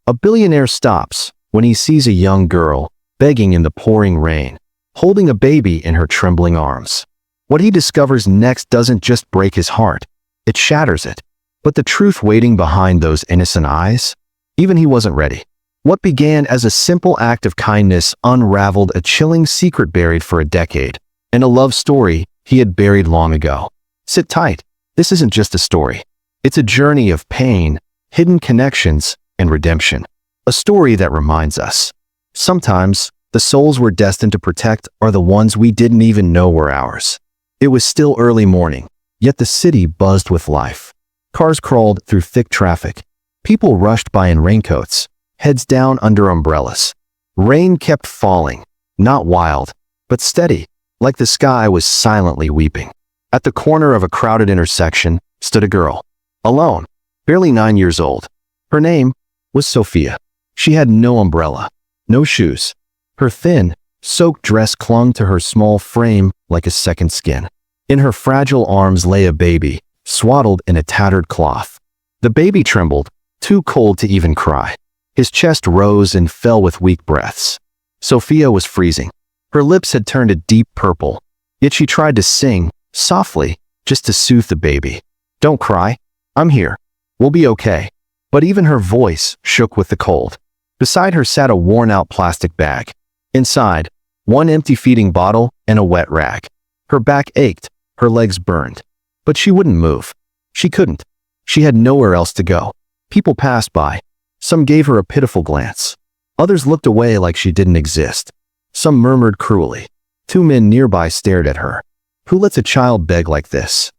A billionaire stops when he sees a young girl begging in the pouring rain, holding a baby in her trembling arms. What he discovers next doesn't just break his heart, it shatters it. But the truth waiting behind those innocent eyes? Even he wasn't ready. What began as a simple act of kindness unraveled a chilling secret buried for a decade, and a love story he had buried long ago. Sit tight. This isn't just a story. It's a journey of pain, hidden connections, and redemption. A story that reminds us. Sometimes, the souls we're destined to protect are the ones we didn't even know were ours. It was still early morning, yet the city buzzed with life. Cars crawled through thick traffic. People rushed by in raincoats, heads down under umbrellas. Rain kept falling, not wild, but steady, like the sky was silently weeping. At the corner of a crowded intersection stood a girl, alone, barely 9 years old. Her name was Sophia. She had no umbrella, no shoes. Her thin, soaked dress clung to her small frame like a second skin. In her fragile arms lay a baby, swaddled in a tattered cloth. The baby trembled, too cold to even cry. His chest rose and fell with weak breaths. Sophia was freezing. Her lips had turned a deep purple, yet she tried to sing, softly, just to soothe the baby. "Don't cry. I'm here. We'll be okay." But even her voice shook with the cold. Beside her sat a worn-out plastic bag. Inside, one empty feeding bottle and a wet rag. Her back ached, her legs burned. But she wouldn't move. She couldn't. She had nowhere else to go. People passed by. Some gave her a pitiful glance. Others looked away like she didn't exist. Some murmured cruelly. 2 men nearby stared at her. Who lets a child beg like this?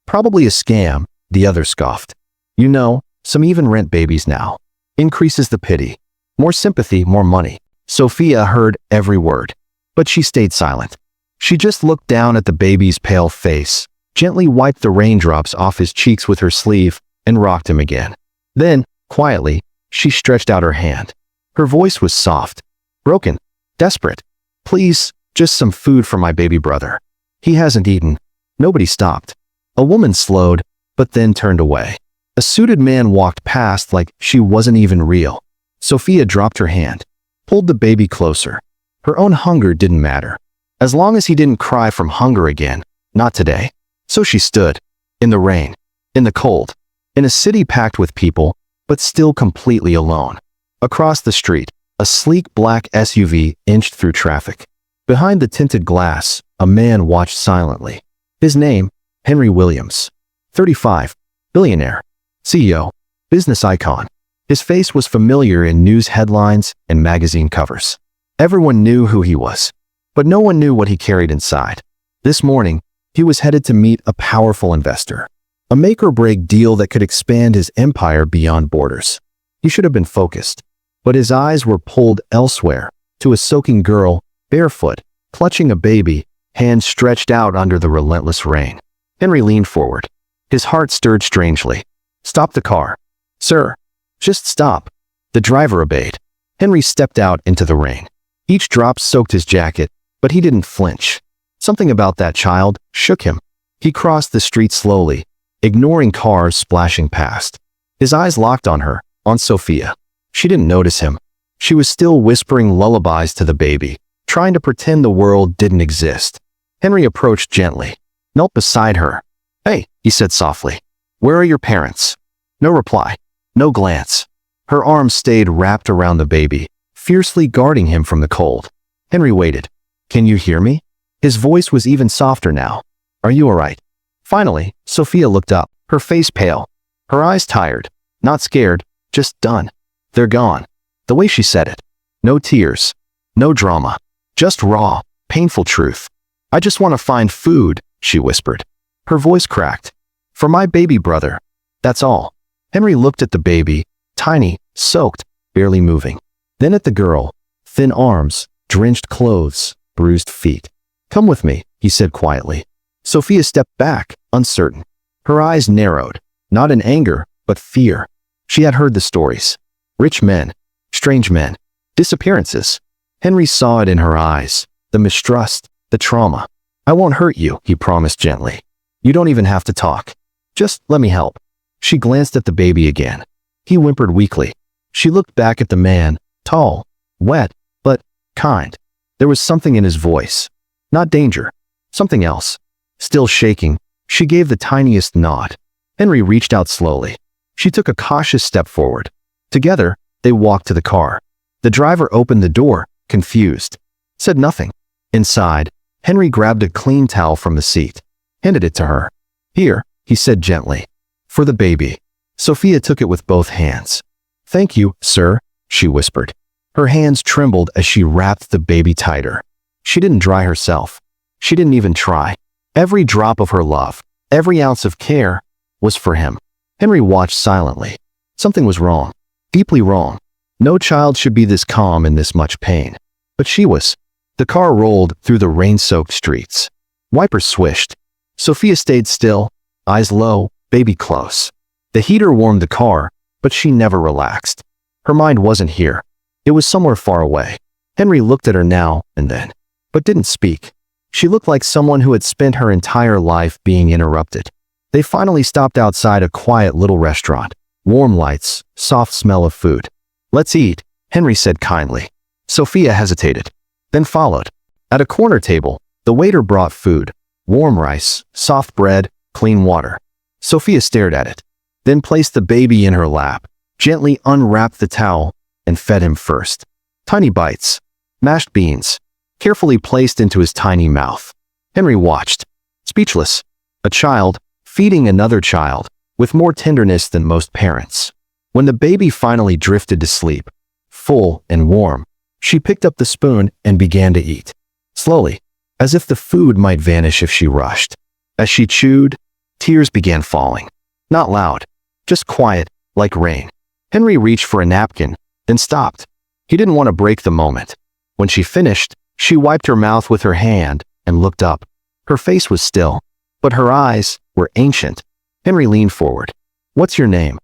Probably a scam, the other scoffed. You know, some even rent babies now. Increases the pity. More sympathy, more money. Sophia heard every word, but she stayed silent. She just looked down at the baby's pale face, gently wiped the raindrops off his cheeks with her sleeve, and rocked him again. Then, quietly, she stretched out her hand. Her voice was soft, broken, desperate. "Please, just some food for my baby brother. He hasn't eaten." Nobody stopped. A woman slowed, but then turned away. A suited man walked past like she wasn't even real. Sophia dropped her hand, pulled the baby closer. Her own hunger didn't matter. As long as he didn't cry from hunger again, not today. So she stood, in the rain, in the cold, in a city packed with people, but still completely alone. Across the street, a sleek black SUV inched through traffic. Behind the tinted glass, a man watched silently. His name, Henry Williams. 35, billionaire, CEO, business icon. His face was familiar in news headlines and magazine covers. Everyone knew who he was, but no one knew what he carried inside. This morning, he was headed to meet a powerful investor. A make-or-break deal that could expand his empire beyond borders. He should have been focused, but his eyes were pulled elsewhere, to a soaking girl, barefoot, clutching a baby, hands stretched out under the relentless rain. Henry leaned forward. His heart stirred strangely. "Stop the car." "Sir, just stop." The driver obeyed. Henry stepped out into the rain. Each drop soaked his jacket, but he didn't flinch. Something about that child shook him. He crossed the street slowly, ignoring cars splashing past. His eyes locked on her, on Sophia. She didn't notice him. She was still whispering lullabies to the baby, trying to pretend the world didn't exist. Henry approached gently, knelt beside her. "Hey," he said softly. "Where are your parents?" No reply, no glance. Her arms stayed wrapped around the baby, fiercely guarding him from the cold. Henry waited. "Can you hear me?" His voice was even softer now. "Are you all right?" Finally, Sophia looked up, her face pale, her eyes tired, not scared, just done. "They're gone." The way she said it. No tears, no drama, just raw, painful truth. "I just want to find food," she whispered. Her voice cracked. "For my baby brother. That's all." Henry looked at the baby, tiny, soaked, barely moving. Then at the girl, thin arms, drenched clothes, bruised feet. "Come with me," he said quietly. Sophia stepped back, uncertain. Her eyes narrowed, not in anger, but fear. She had heard the stories. Rich men, strange men, disappearances. Henry saw it in her eyes, the mistrust, the trauma. "I won't hurt you," he promised gently. "You don't even have to talk. Just let me help." She glanced at the baby again. He whimpered weakly. She looked back at the man, tall, wet, but kind. There was something in his voice. Not danger. Something else. Still shaking, she gave the tiniest nod. Henry reached out slowly. She took a cautious step forward. Together, they walked to the car. The driver opened the door, confused. Said nothing. Inside, Henry grabbed a clean towel from the seat. Handed it to her. "Here," he said gently. "For the baby." Sophia took it with both hands. "Thank you, sir," she whispered. Her hands trembled as she wrapped the baby tighter. She didn't dry herself. She didn't even try. Every drop of her love, every ounce of care, was for him. Henry watched silently. Something was wrong. Deeply wrong. No child should be this calm in this much pain. But she was. The car rolled through the rain-soaked streets. Wipers swished. Sophia stayed still, eyes low, baby close. The heater warmed the car, but she never relaxed. Her mind wasn't here. It was somewhere far away. Henry looked at her now and then, but didn't speak. She looked like someone who had spent her entire life being interrupted. They finally stopped outside a quiet little restaurant. Warm lights, soft smell of food. "Let's eat," Henry said kindly. Sophia hesitated, then followed. At a corner table, the waiter brought food. Warm rice, soft bread, clean water. Sophia stared at it, then placed the baby in her lap, gently unwrapped the towel, and fed him first. Tiny bites. Mashed beans. Carefully placed into his tiny mouth. Henry watched, speechless. A child, feeding another child, with more tenderness than most parents. When the baby finally drifted to sleep, full and warm, she picked up the spoon and began to eat. Slowly, as if the food might vanish if she rushed. As she chewed, tears began falling. Not loud, just quiet, like rain. Henry reached for a napkin, then stopped. He didn't want to break the moment. When she finished, she wiped her mouth with her hand and looked up. Her face was still, but her eyes were ancient. Henry leaned forward. "What's your name?"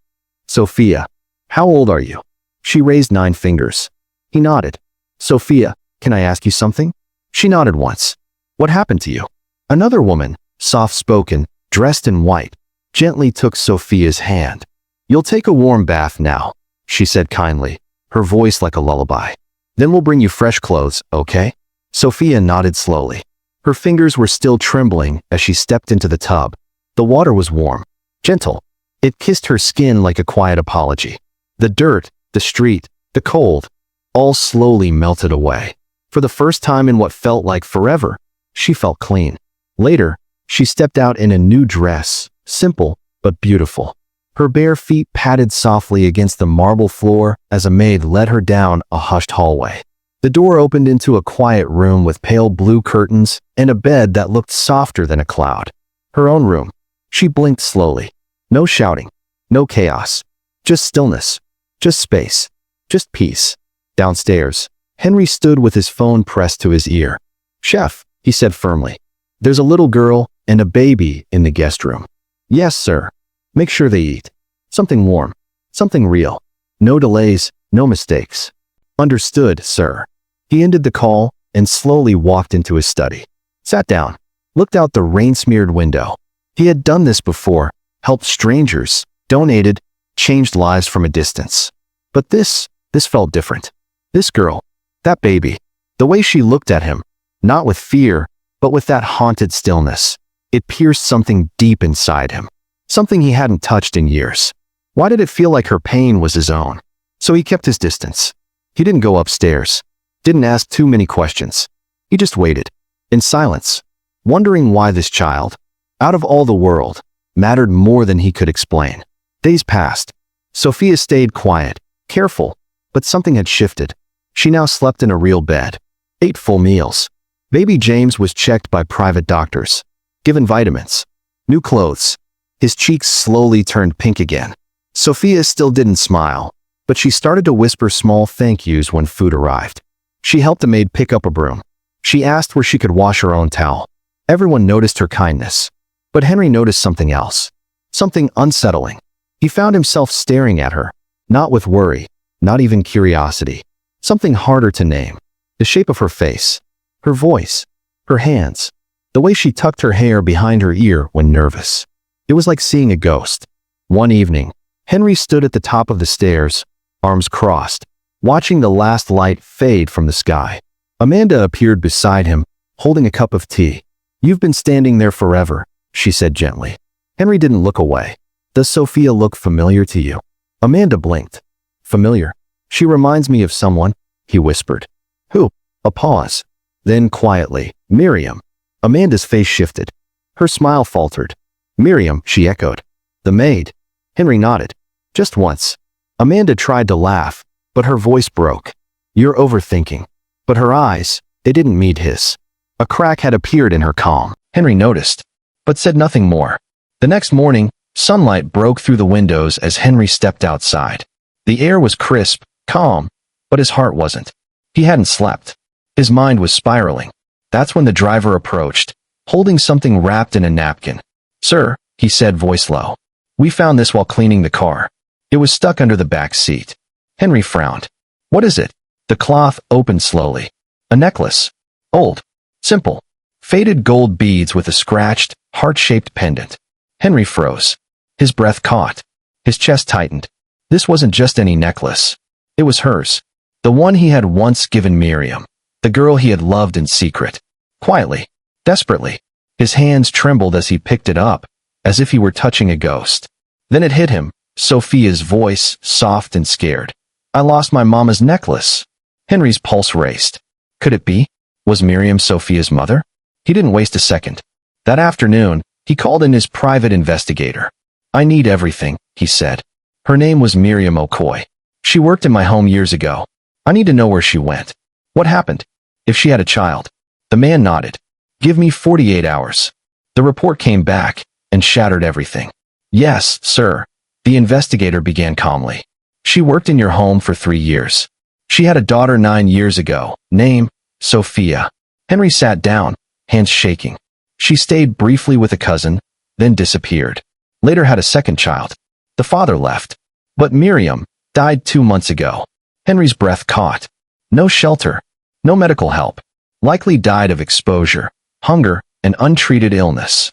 "Sophia." "How old are you?" She raised 9 fingers. He nodded. "Sophia, can I ask you something?" She nodded once. "What happened to you?" Another woman, soft-spoken, dressed in white, gently took Sophia's hand. "You'll take a warm bath now," she said kindly, her voice like a lullaby. "Then we'll bring you fresh clothes, okay?" Sophia nodded slowly. Her fingers were still trembling as she stepped into the tub. The water was warm, gentle. It kissed her skin like a quiet apology. The dirt, the street, the cold, all slowly melted away. For the first time in what felt like forever, she felt clean. Later, she stepped out in a new dress, simple but beautiful. Her bare feet patted softly against the marble floor as a maid led her down a hushed hallway. The door opened into a quiet room with pale blue curtains and a bed that looked softer than a cloud. Her own room. She blinked slowly. No shouting, no chaos, just stillness, just space, just peace. Downstairs, Henry stood with his phone pressed to his ear. "Chef," he said firmly, "there's a little girl and a baby in the guest room." "Yes, sir. Make sure they eat. Something warm, something real. No delays, no mistakes." "Understood, sir." He ended the call and slowly walked into his study. Sat down, looked out the rain-smeared window. He had done this before, helped strangers, donated, changed lives from a distance. But this felt different. This girl, that baby, the way she looked at him, not with fear, but with that haunted stillness. It pierced something deep inside him, something he hadn't touched in years. Why did it feel like her pain was his own? So he kept his distance. He didn't go upstairs, didn't ask too many questions. He just waited, in silence, wondering why this child, out of all the world, mattered more than he could explain. Days passed. Sophia stayed quiet, careful, but something had shifted. She now slept in a real bed, ate full meals. Baby James was checked by private doctors, given vitamins, new clothes. His cheeks slowly turned pink again. Sophia still didn't smile, but she started to whisper small thank yous when food arrived. She helped a maid pick up a broom. She asked where she could wash her own towel. Everyone noticed her kindness. But Henry noticed something else, something unsettling. He found himself staring at her, not with worry, not even curiosity. Something harder to name. The shape of her face, her voice, her hands, the way she tucked her hair behind her ear when nervous. It was like seeing a ghost. One evening, Henry stood at the top of the stairs, arms crossed, watching the last light fade from the sky. Amanda appeared beside him, holding a cup of tea. "You've been standing there forever," she said gently. Henry didn't look away. "Does Sophia look familiar to you?" Amanda blinked. "Familiar? She reminds me of someone," he whispered. "Who?" A pause. Then quietly, "Miriam." Amanda's face shifted. Her smile faltered. "Miriam," she echoed. "The maid." Henry nodded. "Just once." Amanda tried to laugh, but her voice broke. "You're overthinking." But her eyes, they didn't meet his. A crack had appeared in her calm. Henry noticed, but said nothing more. The next morning, sunlight broke through the windows as Henry stepped outside. The air was crisp, calm, but his heart wasn't. He hadn't slept. His mind was spiraling. That's when the driver approached, holding something wrapped in a napkin. "Sir," he said, voice low. "We found this while cleaning the car. It was stuck under the back seat." Henry frowned. "What is it?" The cloth opened slowly. A necklace. Old. Simple. Faded gold beads with a scratched, heart-shaped pendant. Henry froze. His breath caught. His chest tightened. This wasn't just any necklace. It was hers. The one he had once given Miriam. The girl he had loved in secret. Quietly. Desperately. His hands trembled as he picked it up, as if he were touching a ghost. Then it hit him, Sophia's voice, soft and scared. "I lost my mama's necklace." Henry's pulse raced. Could it be? Was Miriam Sophia's mother? He didn't waste a second. That afternoon, he called in his private investigator. "I need everything," he said. "Her name was Miriam Okoye. She worked in my home years ago. I need to know where she went. What happened? If she had a child." The man nodded. "Give me 48 hours." The report came back and shattered everything. "Yes, sir," the investigator began calmly. "She worked in your home for 3 years. She had a daughter 9 years ago. Name, Sophia." Henry sat down, hands shaking. "She stayed briefly with a cousin, then disappeared. Later had a second child. The father left. But Miriam died 2 months ago." Henry's breath caught. No shelter. No medical help. Likely died of exposure, hunger, and untreated illness.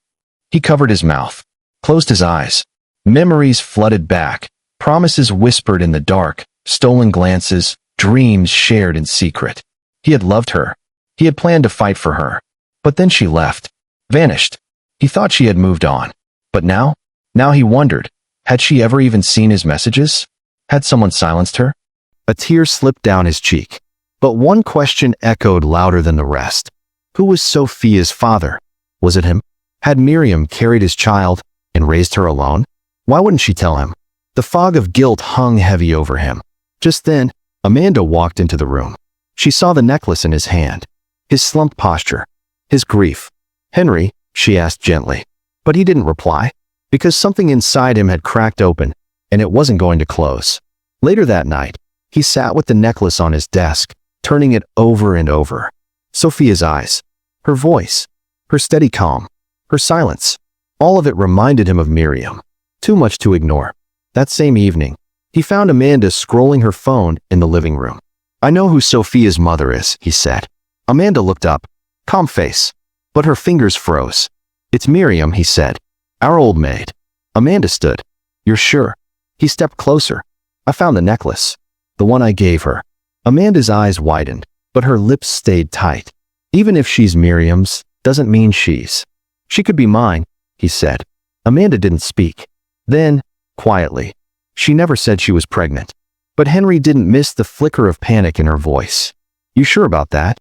He covered his mouth, closed his eyes. Memories flooded back, promises whispered in the dark, stolen glances, dreams shared in secret. He had loved her. He had planned to fight for her. But then she left. Vanished. He thought she had moved on. But now? Now he wondered, had she ever even seen his messages? Had someone silenced her? A tear slipped down his cheek. But one question echoed louder than the rest. Who was Sophia's father? Was it him? Had Miriam carried his child and raised her alone? Why wouldn't she tell him? The fog of guilt hung heavy over him. Just then, Amanda walked into the room. She saw the necklace in his hand, his slumped posture, his grief. "Henry," she asked gently. But he didn't reply, because something inside him had cracked open, and it wasn't going to close. Later that night, he sat with the necklace on his desk, turning it over and over. Sophia's eyes, her voice, her steady calm, her silence, all of it reminded him of Miriam. Too much to ignore. That same evening, he found Amanda scrolling her phone in the living room. "I know who Sophia's mother is," he said. Amanda looked up, calm face, but her fingers froze. "It's Miriam," he said. "Our old maid." Amanda stood. "You're sure?" He stepped closer. "I found the necklace. The one I gave her." Amanda's eyes widened, but her lips stayed tight. "Even if she's Miriam's, doesn't mean she's." "She could be mine," he said. Amanda didn't speak. Then, quietly, "She never said she was pregnant." But Henry didn't miss the flicker of panic in her voice. "You sure about that?"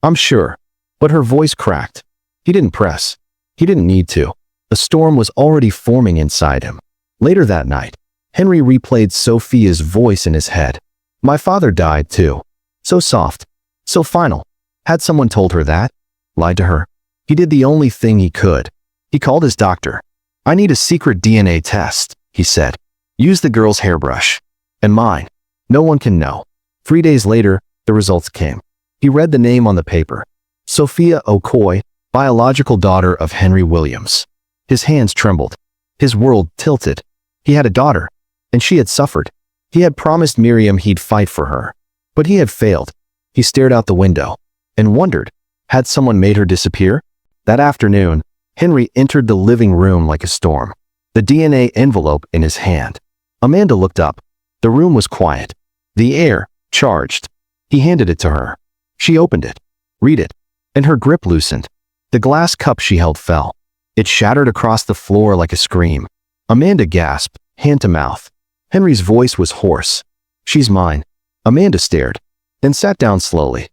"I'm sure." But her voice cracked. He didn't press. He didn't need to. A storm was already forming inside him. Later that night, Henry replayed Sophia's voice in his head. "My father died too. So soft. So final. Had someone told her that? Lied to her?" He did the only thing he could. He called his doctor. "I need a secret DNA test," he said. "Use the girl's hairbrush. And mine. No one can know." 3 days later, the results came. He read the name on the paper. Sophia Okoye, biological daughter of Henry Williams. His hands trembled. His world tilted. He had a daughter, and she had suffered. He had promised Miriam he'd fight for her. But he had failed. He stared out the window and wondered, had someone made her disappear? That afternoon, Henry entered the living room like a storm, the DNA envelope in his hand. Amanda looked up. The room was quiet. The air, charged. He handed it to her. She opened it. Read it. And her grip loosened. The glass cup she held fell. It shattered across the floor like a scream. Amanda gasped, hand to mouth. Henry's voice was hoarse. She's mine. Amanda stared, then sat down slowly.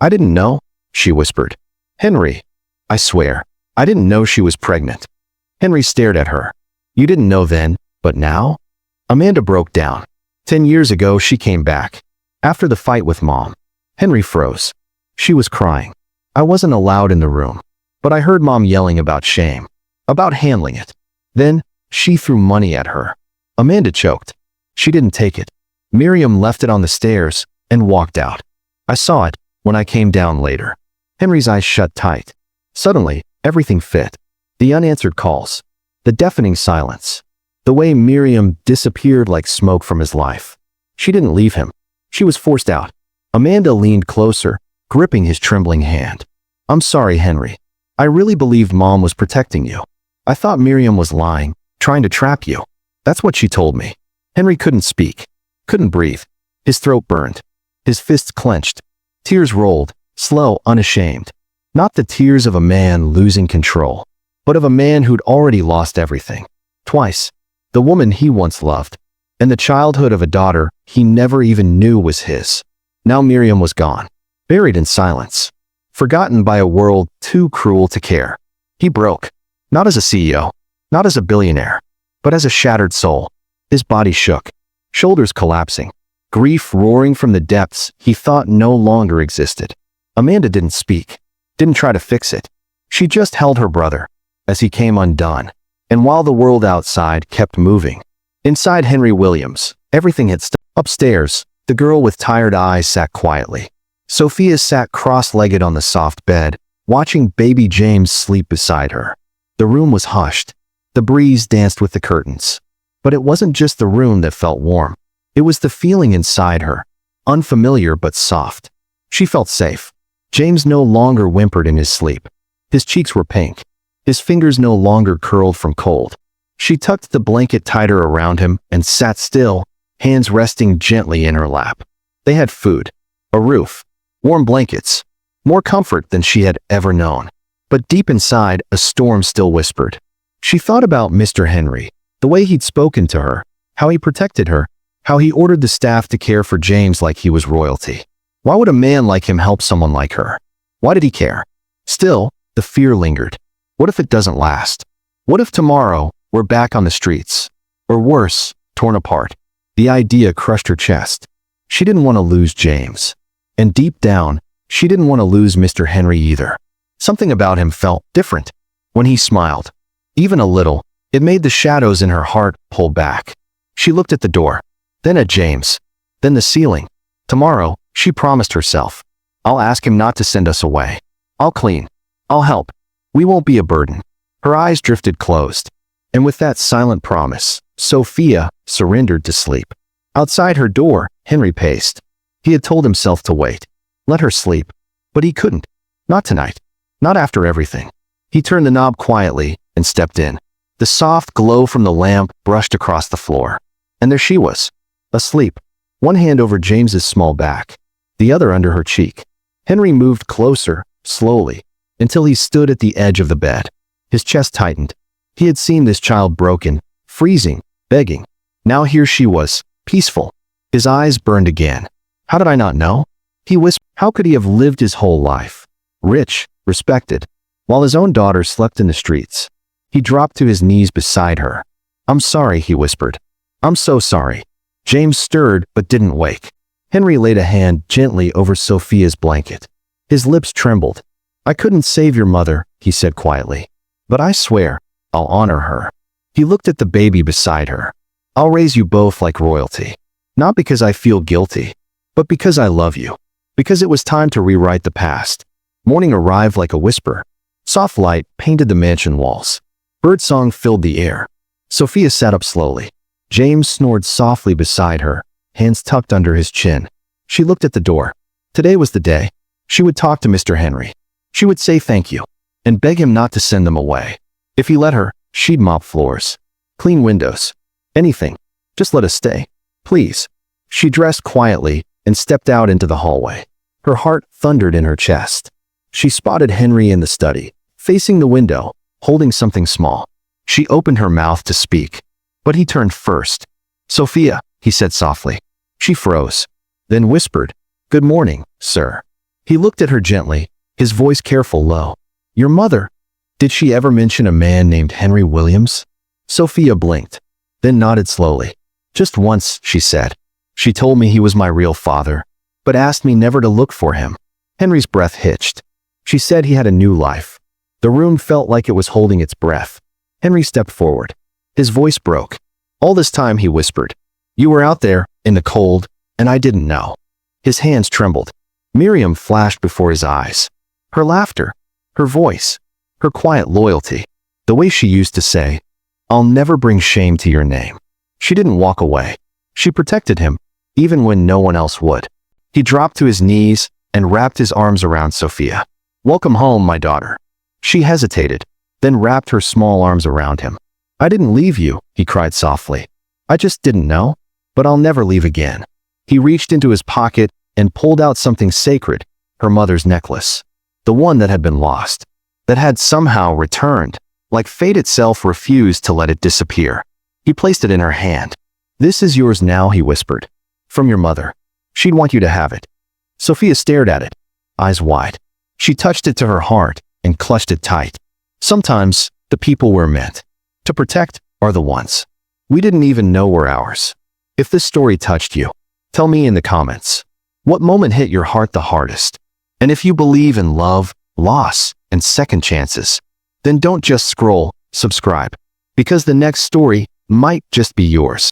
I didn't know, she whispered. Henry, I swear, I didn't know she was pregnant. Henry stared at her. You didn't know then, but now? Amanda broke down. 10 years ago she came back. After the fight with Mom. Henry froze. She was crying. I wasn't allowed in the room, but I heard Mom yelling about shame, about handling it. Then, she threw money at her. Amanda choked. She didn't take it. Miriam left it on the stairs and walked out. I saw it when I came down later. Henry's eyes shut tight. Suddenly, everything fit. The unanswered calls. The deafening silence. The way Miriam disappeared like smoke from his life. She didn't leave him. She was forced out. Amanda leaned closer, gripping his trembling hand. I'm sorry, Henry. I really believed Mom was protecting you. I thought Miriam was lying, trying to trap you. That's what she told me. Henry couldn't speak, couldn't breathe. His throat burned. His fists clenched. Tears rolled, slow, unashamed. Not the tears of a man losing control, but of a man who'd already lost everything. Twice. The woman he once loved, and the childhood of a daughter he never even knew was his. Now Miriam was gone, buried in silence, forgotten by a world too cruel to care. He broke, not as a CEO, not as a billionaire, but as a shattered soul. His body shook, shoulders collapsing, grief roaring from the depths he thought no longer existed. Amanda didn't speak, didn't try to fix it. She just held her brother as he came undone. And while the world outside kept moving, inside Henry Williams, everything had stopped. Upstairs, the girl with tired eyes sat quietly. Sophia sat cross-legged on the soft bed, watching baby James sleep beside her. The room was hushed. The breeze danced with the curtains. But it wasn't just the room that felt warm. It was the feeling inside her, unfamiliar but soft. She felt safe. James no longer whimpered in his sleep. His cheeks were pink. His fingers no longer curled from cold. She tucked the blanket tighter around him and sat still, hands resting gently in her lap. They had food, a roof, warm blankets, more comfort than she had ever known. But deep inside, a storm still whispered. She thought about Mr. Henry, the way he'd spoken to her, how he protected her, how he ordered the staff to care for James like he was royalty. Why would a man like him help someone like her? Why did he care? Still, the fear lingered. What if it doesn't last? What if tomorrow we're back on the streets? Or worse, torn apart? The idea crushed her chest. She didn't want to lose James. And deep down, she didn't want to lose Mr. Henry either. Something about him felt different. When he smiled, even a little, it made the shadows in her heart pull back. She looked at the door, then at James, then the ceiling. Tomorrow, she promised herself, I'll ask him not to send us away. I'll clean. I'll help. We won't be a burden. Her eyes drifted closed. And with that silent promise, Sophia surrendered to sleep. Outside her door, Henry paced. He had told himself to wait. Let her sleep. But he couldn't. Not tonight. Not after everything. He turned the knob quietly and stepped in. The soft glow from the lamp brushed across the floor. And there she was, asleep, one hand over James's small back, the other under her cheek. Henry moved closer, slowly, until he stood at the edge of the bed. His chest tightened. He had seen this child broken, freezing, begging. Now here she was, peaceful. His eyes burned again. How did I not know? He whispered. How could he have lived his whole life? Rich, respected, while his own daughter slept in the streets. He dropped to his knees beside her. I'm sorry, he whispered. I'm so sorry. James stirred but didn't wake. Henry laid a hand gently over Sophia's blanket. His lips trembled. I couldn't save your mother, he said quietly. But I swear, I'll honor her. He looked at the baby beside her. I'll raise you both like royalty. Not because I feel guilty, but because I love you. Because it was time to rewrite the past. Morning arrived like a whisper. Soft light painted the mansion walls. Birdsong filled the air. Sophia sat up slowly. James snored softly beside her, hands tucked under his chin. She looked at the door. Today was the day. She would talk to Mr. Henry. She would say thank you, and beg him not to send them away. If he let her, she'd mop floors, clean windows, anything. Just let us stay, please. She dressed quietly and stepped out into the hallway. Her heart thundered in her chest. She spotted Henry in the study, facing the window, holding something small. She opened her mouth to speak, but he turned first. "Sophia," he said softly. She froze, then whispered, "Good morning, sir." He looked at her gently, his voice careful, low. "Your mother? Did she ever mention a man named Henry Williams?" Sophia blinked, then nodded slowly. "Just once," she said. "She told me he was my real father, but asked me never to look for him." Henry's breath hitched. She said he had a new life. The room felt like it was holding its breath. Henry stepped forward. His voice broke. "All this time," he whispered, "you were out there, in the cold, and I didn't know." His hands trembled. Miriam flashed before his eyes. Her laughter, her voice, her quiet loyalty. The way she used to say, "I'll never bring shame to your name." She didn't walk away. She protected him, even when no one else would. He dropped to his knees and wrapped his arms around Sophia. "Welcome home, my daughter." She hesitated, then wrapped her small arms around him. "I didn't leave you," he cried softly. "I just didn't know, but I'll never leave again." He reached into his pocket and pulled out something sacred, her mother's necklace. The one that had been lost, that had somehow returned, like fate itself refused to let it disappear. He placed it in her hand. "This is yours now," he whispered. "From your mother. She'd want you to have it." Sophia stared at it, eyes wide. She touched it to her heart and clutched it tight. Sometimes, the people we're meant to protect are the ones we didn't even know were ours. If this story touched you, tell me in the comments. What moment hit your heart the hardest? And if you believe in love, loss, and second chances, then don't just scroll, subscribe, because the next story might just be yours.